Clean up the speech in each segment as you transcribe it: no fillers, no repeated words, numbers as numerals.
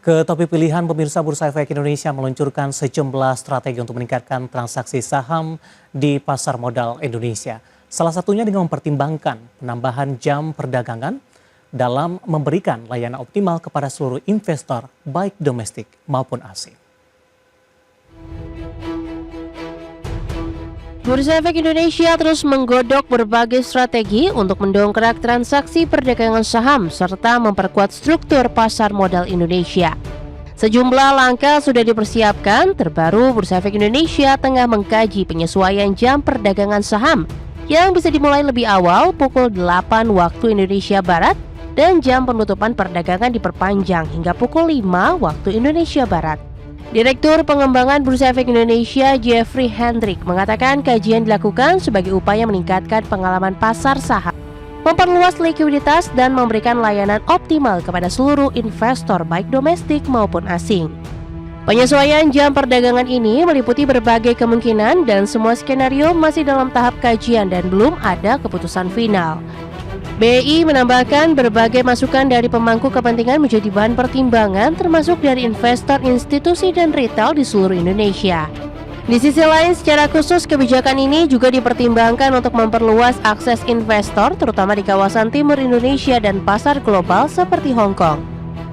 Ke topik pilihan, pemirsa, Bursa Efek Indonesia meluncurkan sejumlah strategi untuk meningkatkan transaksi saham di pasar modal Indonesia. Salah satunya dengan mempertimbangkan penambahan jam perdagangan dalam memberikan layanan optimal kepada seluruh investor, baik domestik maupun asing. Bursa Efek Indonesia terus menggodok berbagai strategi untuk mendongkrak transaksi perdagangan saham serta memperkuat struktur pasar modal Indonesia. Sejumlah langkah sudah dipersiapkan. Terbaru, Bursa Efek Indonesia tengah mengkaji penyesuaian jam perdagangan saham yang bisa dimulai lebih awal pukul 8 waktu Indonesia Barat dan jam penutupan perdagangan diperpanjang hingga pukul 5 waktu Indonesia Barat. Direktur Pengembangan Bursa Efek Indonesia Jeffrey Hendrik mengatakan kajian dilakukan sebagai upaya meningkatkan pengalaman pasar saham, memperluas likuiditas dan memberikan layanan optimal kepada seluruh investor baik domestik maupun asing. Penyesuaian jam perdagangan ini meliputi berbagai kemungkinan dan semua skenario masih dalam tahap kajian dan belum ada keputusan final. BI menambahkan berbagai masukan dari pemangku kepentingan menjadi bahan pertimbangan termasuk dari investor, institusi, dan retail di seluruh Indonesia. Di sisi lain, secara khusus kebijakan ini juga dipertimbangkan untuk memperluas akses investor terutama di kawasan timur Indonesia dan pasar global seperti Hong Kong.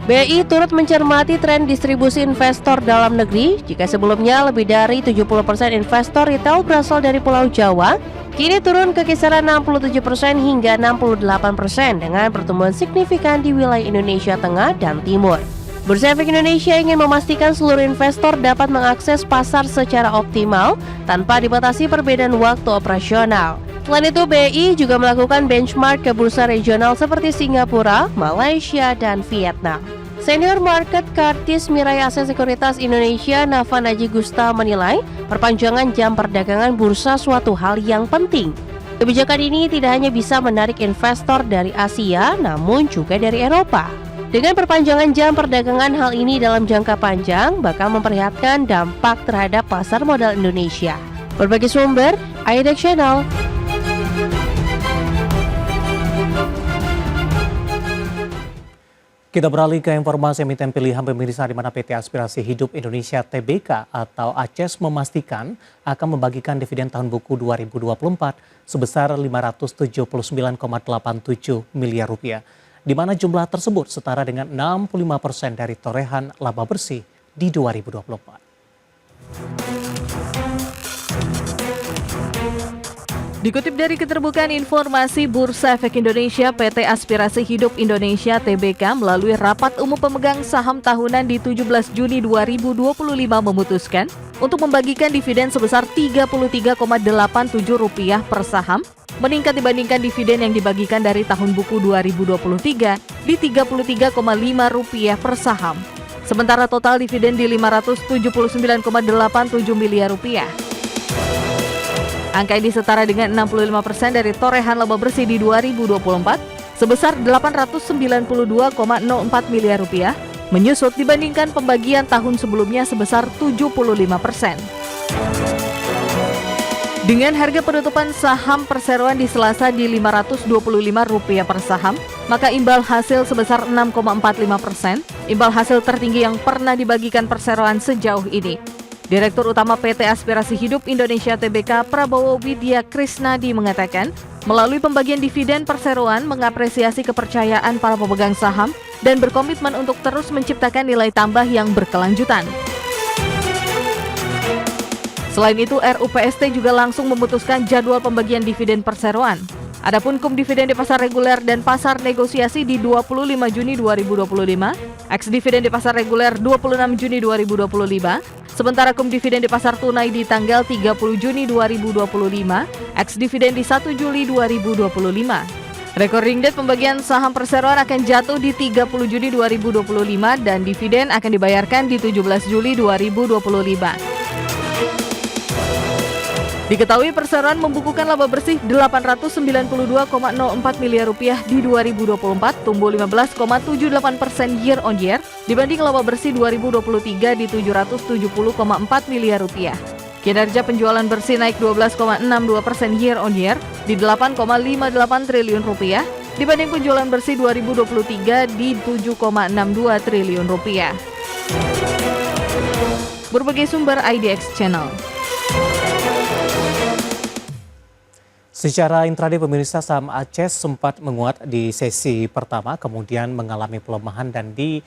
BI turut mencermati tren distribusi investor dalam negeri. Jika sebelumnya lebih dari 70% investor retail berasal dari Pulau Jawa, kini turun ke kisaran 67% hingga 68% dengan pertumbuhan signifikan di wilayah Indonesia Tengah dan Timur. Bursa Efek Indonesia ingin memastikan seluruh investor dapat mengakses pasar secara optimal tanpa dibatasi perbedaan waktu operasional. Selain itu, BI juga melakukan benchmark ke bursa regional seperti Singapura, Malaysia, dan Vietnam. Senior Market Kartis Mirai Aset Sekuritas Indonesia Nafa Naji Gusta menilai perpanjangan jam perdagangan bursa suatu hal yang penting. Kebijakan ini tidak hanya bisa menarik investor dari Asia, namun juga dari Eropa. Dengan perpanjangan jam perdagangan, hal ini dalam jangka panjang bakal memperlihatkan dampak terhadap pasar modal Indonesia. Berbagai sumber, IDEX Channel. Kita beralih ke informasi emiten pilihan, pemirsa, di mana PT Aspirasi Hidup Indonesia Tbk atau ACES memastikan akan membagikan dividen tahun buku 2024 sebesar 579,87 miliar rupiah, di mana jumlah tersebut setara dengan 65% dari torehan laba bersih di 2024. Dikutip dari Keterbukaan Informasi Bursa Efek Indonesia, PT Aspirasi Hidup Indonesia Tbk melalui rapat umum pemegang saham tahunan di 17 Juni 2025 memutuskan untuk membagikan dividen sebesar Rp33,87 per saham, meningkat dibandingkan dividen yang dibagikan dari tahun buku 2023 di Rp33,5 per saham. Sementara total dividen di Rp579,87 miliar. Angka ini setara dengan 65% dari torehan laba bersih di 2024 sebesar Rp892,04 miliar, menyusut dibandingkan pembagian tahun sebelumnya sebesar 75%. Dengan harga penutupan saham perseroan di Selasa di Rp525 per saham, maka imbal hasil sebesar 6,45%, imbal hasil tertinggi yang pernah dibagikan perseroan sejauh ini. Direktur Utama PT Aspirasi Hidup Indonesia Tbk Prabowo Widya Krisnadi mengatakan, melalui pembagian dividen perseroan mengapresiasi kepercayaan para pemegang saham dan berkomitmen untuk terus menciptakan nilai tambah yang berkelanjutan. Selain itu, RUPST juga langsung memutuskan jadwal pembagian dividen perseroan. Adapun KUM dividen di pasar reguler dan pasar negosiasi di 25 Juni 2025, ex dividen di pasar reguler 26 Juni 2025, sementara KUM dividen di pasar tunai di tanggal 30 Juni 2025, ex dividen di 1 Juli 2025. Recording date pembagian saham perseroan akan jatuh di 30 Juni 2025 dan dividen akan dibayarkan di 17 Juli 2025. Diketahui perseroan membukukan laba bersih Rp892,04 miliar di 2024, tumbuh 15,78% year on year dibanding laba bersih 2023 di Rp770,4 miliar. Kinerja penjualan bersih naik 12,62% year on year di Rp8,58 triliun dibanding penjualan bersih 2023 di Rp7,62 triliun. berbagai sumber IDX Channel. Secara intraday pemirsa, saham ACES sempat menguat di sesi pertama, kemudian mengalami pelemahan dan di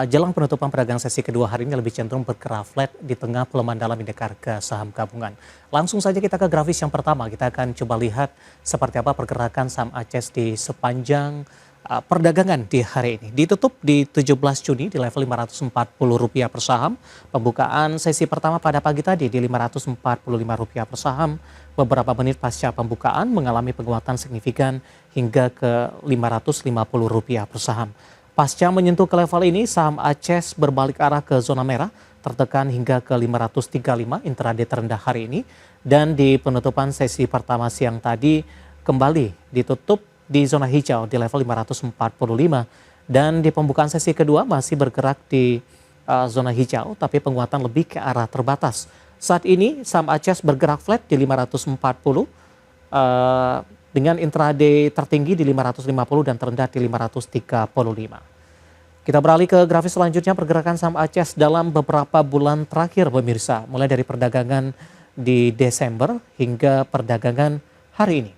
jelang penutupan perdagangan sesi kedua hari ini lebih cenderung bergerak flat di tengah pelemahan dalam indeks harga saham gabungan. Langsung saja kita ke grafis yang pertama, kita akan coba lihat seperti apa pergerakan saham ACES di sepanjang perdagangan di hari ini. Ditutup di 17 Juni di level Rp540 per saham. Pembukaan sesi pertama pada pagi tadi di Rp545 per saham. Beberapa menit pasca pembukaan mengalami penguatan signifikan hingga ke Rp550 per saham. Pasca menyentuh ke level ini, saham ACES berbalik arah ke zona merah, tertekan hingga ke 535 intraday terendah hari ini. Dan di penutupan sesi pertama siang tadi kembali ditutup di zona hijau di level 545 dan di pembukaan sesi kedua masih bergerak di zona hijau tapi penguatan lebih ke arah terbatas. Saat ini saham ACES bergerak flat di 540 dengan intraday tertinggi di 550 dan terendah di 535. Kita beralih ke grafis selanjutnya, pergerakan saham ACES dalam beberapa bulan terakhir pemirsa, mulai dari perdagangan di Desember hingga perdagangan hari ini.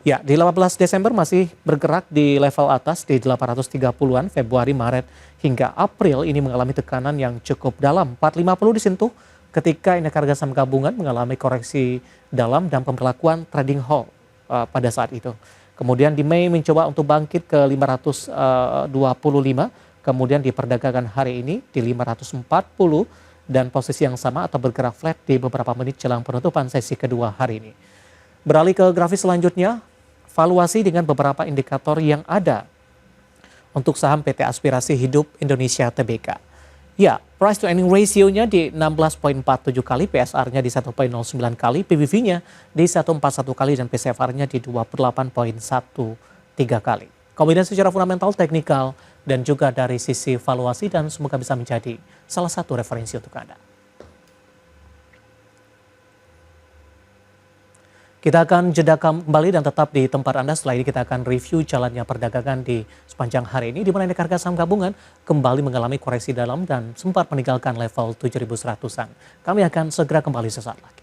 Ya, di 18 Desember masih bergerak di level atas di 830-an, Februari, Maret hingga April ini mengalami tekanan yang cukup dalam. 450 disentuh ketika indeks harga saham gabungan mengalami koreksi dalam dan pemberlakuan trading halt pada saat itu. Kemudian di Mei mencoba untuk bangkit ke 525, kemudian di perdagangan hari ini di 540 dan posisi yang sama atau bergerak flat di beberapa menit jelang penutupan sesi kedua hari ini. Beralih ke grafis selanjutnya, valuasi dengan beberapa indikator yang ada untuk saham PT Aspirasi Hidup Indonesia Tbk. Ya, price to earning ratio-nya di 16,47 kali, PSR-nya di 1,09 kali, PBV-nya di 141 kali dan PCFR-nya di 28,13 kali. Kombinasi secara fundamental, teknikal, dan juga dari sisi valuasi dan semoga bisa menjadi salah satu referensi untuk Anda. Kita akan jeda kembali dan tetap di tempat Anda. Setelah ini kita akan review jalannya perdagangan di sepanjang hari ini, di mana indeks harga saham gabungan kembali mengalami koreksi dalam dan sempat meninggalkan level 7.100-an. Kami akan segera kembali sesaat lagi.